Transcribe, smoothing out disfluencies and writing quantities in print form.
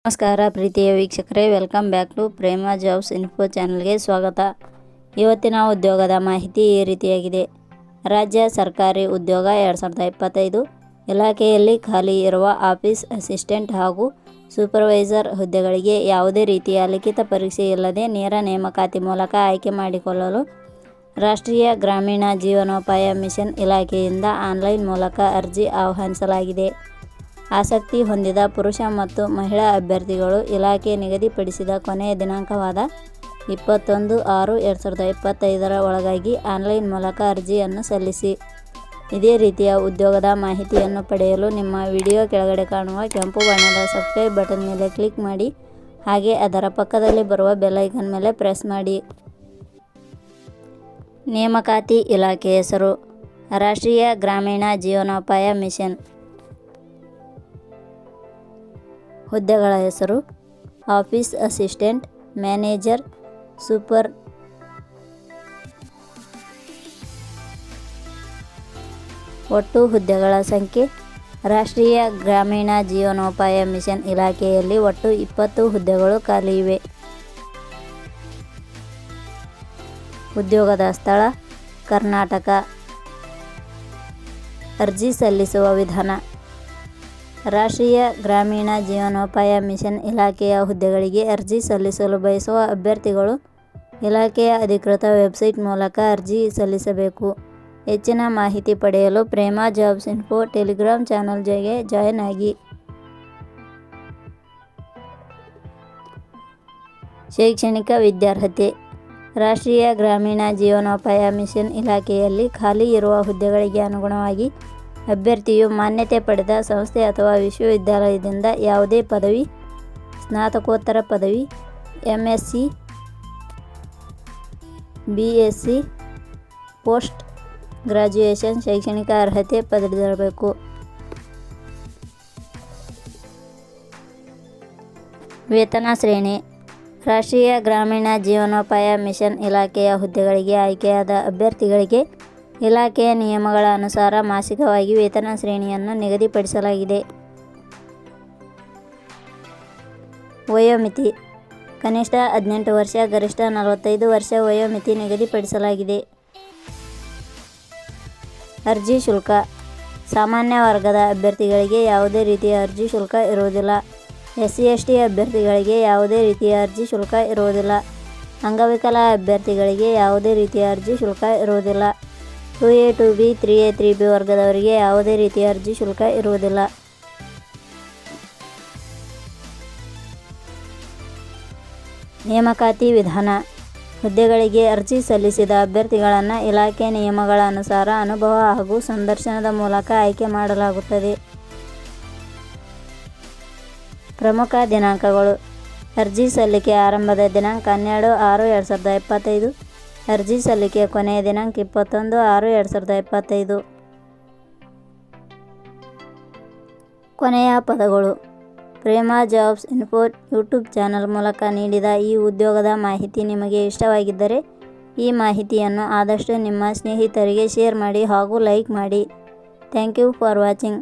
ನಮಸ್ಕಾರ ಪ್ರೀತಿಯ ವೀಕ್ಷಕರೇ, welcome back to Prema jobs info ಚಾನಲ್ಗೆ ಸ್ವಾಗತ. ಇವತ್ತಿನ ಉದ್ಯೋಗದ ಮಾಹಿತಿ ಈ ರೀತಿಯಾಗಿದೆ. ರಾಜ್ಯ ಸರ್ಕಾರಿ ಉದ್ಯೋಗ 2025 ಇಲಾಖೆಯಲ್ಲಿ ಖಾಲಿ ಇರುವ ಆಫೀಸ್ ಅಸಿಸ್ಟೆಂಟ್ ಹಾಗೂ ಸೂಪರ್ವೈಸರ್ ಹುದ್ದೆಗಳಿಗೆ ಯಾವುದೇ ರೀತಿಯ ಲಿಖಿತ ಪರೀಕ್ಷೆ ಇಲ್ಲದೆ ನೇರ ನೇಮಕಾತಿ ಮೂಲಕ ಆಯ್ಕೆ ಮಾಡಿಕೊಳ್ಳಲು ರಾಷ್ಟ್ರೀಯ ಗ್ರಾಮೀಣ ಜೀವನೋಪಾಯ ಮಿಷನ್ ಇಲಾಖೆಯಿಂದ ಆನ್ಲೈನ್ ಮೂಲಕ ಅರ್ಜಿ ಆಹ್ವಾನಿಸಲಾಗಿದೆ. ಆಸಕ್ತಿ ಹೊಂದಿದ ಪುರುಷ ಮತ್ತು ಮಹಿಳಾ ಅಭ್ಯರ್ಥಿಗಳು ಇಲಾಖೆ ನಿಗದಿಪಡಿಸಿದ ಕೊನೆಯ ದಿನಾಂಕವಾದ 21/6/2025 ಒಳಗಾಗಿ ಆನ್ಲೈನ್ ಮೂಲಕ ಅರ್ಜಿಯನ್ನು ಸಲ್ಲಿಸಿ. ಇದೇ ರೀತಿಯ ಉದ್ಯೋಗದ ಮಾಹಿತಿಯನ್ನು ಪಡೆಯಲು ನಿಮ್ಮ ವಿಡಿಯೋ ಕೆಳಗಡೆ ಕಾಣುವ ಕೆಂಪು ಬಣ್ಣದ ಸಬ್ಸ್ಕ್ರೈಬ್ ಬಟನ್ ಮೇಲೆ ಕ್ಲಿಕ್ ಮಾಡಿ, ಹಾಗೆ ಅದರ ಪಕ್ಕದಲ್ಲಿ ಬರುವ ಬೆಲ್ ಐಕಾನ್ ಮೇಲೆ ಪ್ರೆಸ್ ಮಾಡಿ. ನೇಮಕಾತಿ ಇಲಾಖೆ ಹೆಸರು ರಾಷ್ಟ್ರೀಯ ಗ್ರಾಮೀಣ ಜೀವನೋಪಾಯ ಮಿಷನ್. ಹುದ್ದೆಗಳ ಹೆಸರು ಆಫೀಸ್ ಅಸಿಸ್ಟೆಂಟ್, ಮ್ಯಾನೇಜರ್, ಸೂಪರ್. ಒಟ್ಟು ಹುದ್ದೆಗಳ ಸಂಖ್ಯೆ. ರಾಷ್ಟ್ರೀಯ ಗ್ರಾಮೀಣ ಜೀವನೋಪಾಯ ಮಿಷನ್ ಇಲಾಖೆಯಲ್ಲಿ ಒಟ್ಟು 20 ಹುದ್ದೆಗಳು ಖಾಲಿ ಇವೆ. ಉದ್ಯೋಗದ ಸ್ಥಳ ಕರ್ನಾಟಕ. ಅರ್ಜಿ ಸಲ್ಲಿಸುವ ವಿಧಾನ. ರಾಷ್ಟ್ರೀಯ ಗ್ರಾಮೀಣ ಜೀವನೋಪಾಯ ಮಿಷನ್ ಇಲಾಖೆಯ ಹುದ್ದೆಗಳಿಗೆ ಅರ್ಜಿ ಸಲ್ಲಿಸಲು ಬಯಸುವ ಅಭ್ಯರ್ಥಿಗಳು ಇಲಾಖೆಯ ಅಧಿಕೃತ ವೆಬ್ಸೈಟ್ ಮೂಲಕ ಅರ್ಜಿ ಸಲ್ಲಿಸಬೇಕು. ಹೆಚ್ಚಿನ ಮಾಹಿತಿ ಪಡೆಯಲು ಪ್ರೇಮ ಜಾಬ್ಸ್ ಇನ್ಫೋ ಟೆಲಿಗ್ರಾಮ್ ಚಾನಲ್ ಜೊತೆಗೆ ಜಾಯಿನ್ ಆಗಿ. ಶೈಕ್ಷಣಿಕ ವಿದ್ಯಾರ್ಹತೆ. ರಾಷ್ಟ್ರೀಯ ಗ್ರಾಮೀಣ ಜೀವನೋಪಾಯ ಮಿಷನ್ ಇಲಾಖೆಯಲ್ಲಿ ಖಾಲಿ ಇರುವ ಹುದ್ದೆಗಳಿಗೆ ಅನುಗುಣವಾಗಿ ಅಭ್ಯರ್ಥಿಯು ಮಾನ್ಯತೆ ಪಡೆದ ಸಂಸ್ಥೆ ಅಥವಾ ವಿಶ್ವವಿದ್ಯಾಲಯದಿಂದ ಯಾವುದೇ ಪದವಿ, ಸ್ನಾತಕೋತ್ತರ ಪದವಿ, MSc, BSc, ಪೋಸ್ಟ್ ಗ್ರಾಜ್ಯುಯೇಷನ್ ಶೈಕ್ಷಣಿಕ ಅರ್ಹತೆ ಪಡೆದಿರಬೇಕು. ವೇತನ ಶ್ರೇಣಿ. ರಾಷ್ಟ್ರೀಯ ಗ್ರಾಮೀಣ ಜೀವನೋಪಾಯ ಮಿಷನ್ ಇಲಾಖೆಯ ಹುದ್ದೆಗಳಿಗೆ ಆಯ್ಕೆಯಾದ ಅಭ್ಯರ್ಥಿಗಳಿಗೆ ಇಲಾಖೆಯ ನಿಯಮಗಳ ಅನುಸಾರ ಮಾಸಿಕವಾಗಿ ವೇತನ ಶ್ರೇಣಿಯನ್ನು ನಿಗದಿಪಡಿಸಲಾಗಿದೆ. ವಯೋಮಿತಿ. ಕನಿಷ್ಠ 18 ವರ್ಷ, ಗರಿಷ್ಠ 45 ವರ್ಷ ವಯೋಮಿತಿ ನಿಗದಿಪಡಿಸಲಾಗಿದೆ. ಅರ್ಜಿ ಶುಲ್ಕ. ಸಾಮಾನ್ಯ ವರ್ಗದ ಅಭ್ಯರ್ಥಿಗಳಿಗೆ ಯಾವುದೇ ರೀತಿಯ ಅರ್ಜಿ ಶುಲ್ಕ ಇರುವುದಿಲ್ಲ. SC/ST ಅಭ್ಯರ್ಥಿಗಳಿಗೆ ಯಾವುದೇ ರೀತಿಯ ಅರ್ಜಿ ಶುಲ್ಕ ಇರುವುದಿಲ್ಲ. ಅಂಗವಿಕಲ ಅಭ್ಯರ್ಥಿಗಳಿಗೆ ಯಾವುದೇ ರೀತಿಯ ಅರ್ಜಿ ಶುಲ್ಕ ಇರುವುದಿಲ್ಲ. 2A 2B 3A 3B ವರ್ಗದವರಿಗೆ ಯಾವುದೇ ರೀತಿಯ ಅರ್ಜಿ ಶುಲ್ಕ ಇರುವುದಿಲ್ಲ. ನೇಮಕಾತಿ ವಿಧಾನ. ಹುದ್ದೆಗಳಿಗೆ ಅರ್ಜಿ ಸಲ್ಲಿಸಿದ ಅಭ್ಯರ್ಥಿಗಳನ್ನು ಇಲಾಖೆ ನಿಯಮಗಳ ಅನುಸಾರ ಅನುಭವ ಹಾಗೂ ಸಂದರ್ಶನದ ಮೂಲಕ ಆಯ್ಕೆ ಮಾಡಲಾಗುತ್ತದೆ. ಪ್ರಮುಖ ದಿನಾಂಕಗಳು. ಅರ್ಜಿ ಸಲ್ಲಿಕೆ ಆರಂಭದ ದಿನಾಂಕ 12/6/2025. ಅರ್ಜಿ ಸಲ್ಲಿಕೆ ಕೊನೆಯ ದಿನಾಂಕ 21/6/2025. ಕೊನೆಯ ಪದಗಳು. ಪ್ರೇಮ ಜಾಬ್ಸ್ ಇನ್ಫೋ ಯೂಟ್ಯೂಬ್ ಚಾನಲ್ ಮೂಲಕ ನೀಡಿದ ಈ ಉದ್ಯೋಗದ ಮಾಹಿತಿ ನಿಮಗೆ ಇಷ್ಟವಾಗಿದ್ದರೆ ಈ ಮಾಹಿತಿಯನ್ನು ಆದಷ್ಟು ನಿಮ್ಮ ಸ್ನೇಹಿತರಿಗೆ ಶೇರ್ ಮಾಡಿ ಹಾಗೂ ಲೈಕ್ ಮಾಡಿ. Thank you for watching.